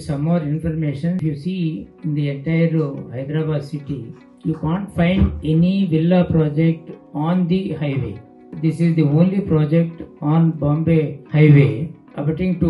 some more information. If you see in the entire Hyderabad city, you can't find any villa project on the highway. This is the only project on Bombay highway, abutting to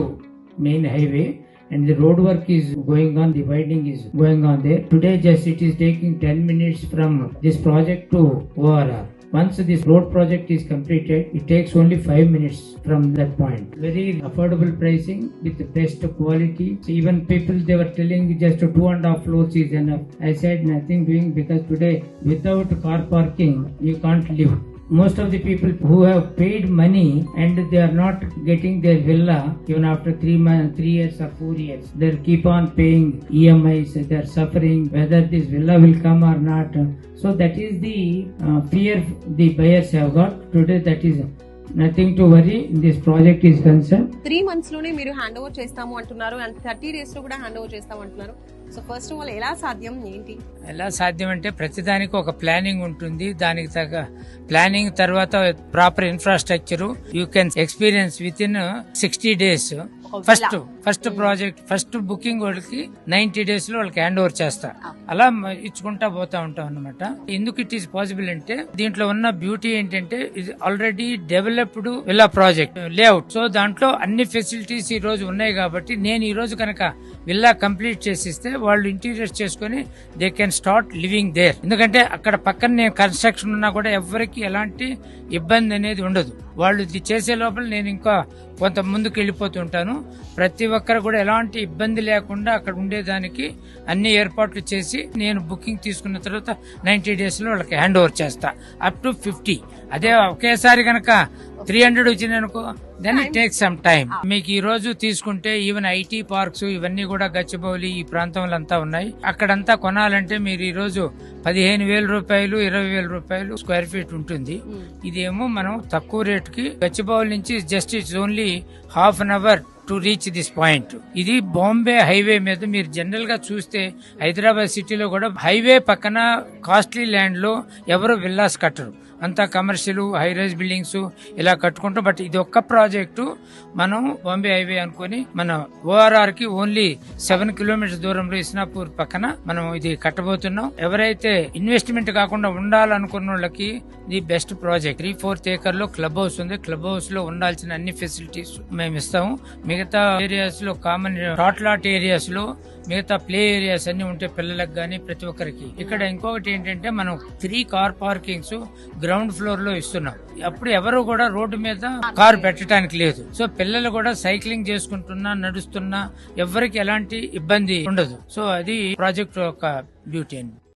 main highway, and the road work is going on, the widening is going on there. Today just it is taking 10 minutes from this project to ORR. Once this road project is completed, it takes only 5 minutes from that point. Very affordable pricing with the best quality. So even people, they were telling just 2.5 floors is enough. I said nothing doing, because today without car parking you can't live. Most of the people who have paid money and they are not getting their villa even after 3 months, 3 years or 4 years. They keep on paying EMIs. They are suffering whether this villa will come or not. So that is the fear the buyers have got today. That is nothing to worry. This project is concerned. 3 months లోనే మీరు hand over చేస్తాము అంటున్నారు, and 30 days లో కూడా hand over చేస్తాము అంటున్నారు. So first of all ఎలా సాధ్యం, ఏంటి? ఎలా సాధ్యం అంటే ప్రతిదానికి ఒక ప్లానింగ్ ఉంటుంది. దానికి తగ్గ ప్లానింగ్ తర్వాత proper infrastructure you can experience with in 60 days. First project first booking వాళ్ళకి 90 days లో వాళ్ళకి హ్యాండ్ ఓవర్ చేస్తా. అలా ఇచ్చుకుంటా పోతా ఉంటాం అన్నమాట. ఎందుకు ఇట్ ఈస్ పాసిబుల్ అంటే దీంట్లో ఉన్న బ్యూటీ ఏంటంటే ఇది already developed villa project layout. So దాంట్లో అన్ని ఫెసిలిటీస్ ఈ రోజు ఉన్నాయి కాబట్టి నేను ఈ రోజు కనుక విల్లా కంప్లీట్ చేసిస్తే వాళ్ళు ఇంటీరియర్స్ చేసుకుని they can start living there. ఎందుకంటే అక్కడ పక్కన నేను కన్స్ట్రక్షన్ ఉన్నా కూడా ఎవరికి ఎలాంటి ఇబ్బంది అనేది ఉండదు. వాళ్ళు ఇది చేసే లోపల నేను ఇంకా కొంత ముందుకు వెళ్ళిపోతుంటాను. ప్రతి ఒక్కరు కూడా ఎలాంటి ఇబ్బంది లేకుండా అక్కడ ఉండేదానికి అన్ని ఏర్పాట్లు చేసి నేను బుకింగ్ తీసుకున్న తర్వాత 90 days లో వాళ్ళకి హ్యాండ్ ఓవర్ చేస్తా అప్ టు 50. అదే ఒకేసారి కనుక 300 వచ్చింది అనుకో, then it take some time. మీకు ఈ రోజు తీసుకుంటే ఈవెన్ ఐటీ పార్క్స్ ఇవన్నీ కూడా గచ్చిబౌలి ఈ ప్రాంతంలో అంతా ఉన్నాయి. అక్కడంతా కొనాలంటే మీరు ఈ రోజు 15,000 రూపాయలు 20,000 రూపాయలు స్క్వేర్ ఫీట్ ఉంటుంది. ఇదేమో మనం తక్కువ రేట్ కి గచ్చిబౌలి నుంచి just it's only half an hour to reach this point. ఇది బాంబే హైవే మీద మీరు జనరల్ గా చూస్తే హైదరాబాద్ సిటీలో కూడా హైవే పక్కన కాస్ట్లీ ల్యాండ్ లో ఎవరు విల్లాస్ కట్టరు. అంతా కమర్షియల్ హై రైజ్ బిల్డింగ్స్ ఇలా కట్టుకుంటాం. బట్ ఇది ఒక్క ప్రాజెక్టు మనం బాంబే హైవే అనుకుని మన ORR కి ఓన్లీ 7 kilometers దూరంలో ఇస్నాపూర్ పక్కన మనం ఇది కట్టబోతున్నాం. ఎవరైతే ఇన్వెస్ట్మెంట్ కాకుండా ఉండాలనుకున్న వాళ్ళకి ది బెస్ట్ ప్రాజెక్ట్. 3/4 acre లో క్లబ్ హౌస్ ఉంది. క్లబ్ హౌస్ లో ఉండాల్సిన అన్ని ఫెసిలిటీస్ మేము ఇస్తాము. మిగతా ఏరియాస్ లో కామన్ టాట్లాట్ ఏరియాస్ లో మిగతా ప్లే ఏరియాస్ అన్ని ఉంటే పిల్లలకు గానీ ప్రతి ఒక్కరికి. ఇక్కడ ఇంకొకటి ఏంటంటే మనం 3 car పార్కింగ్స్ గ్రౌండ్ ఫ్లోర్ లో ఇస్తున్నాం. అప్పుడు ఎవరు కూడా రోడ్డు మీద కారు పెట్టడానికి లేదు. సో పిల్లలు కూడా సైక్లింగ్ చేసుకుంటున్నా నడుస్తున్నా ఎవరికి ఎలాంటి ఇబ్బంది ఉండదు. సో అది ప్రాజెక్ట్ యొక్క బ్యూటీ అండి.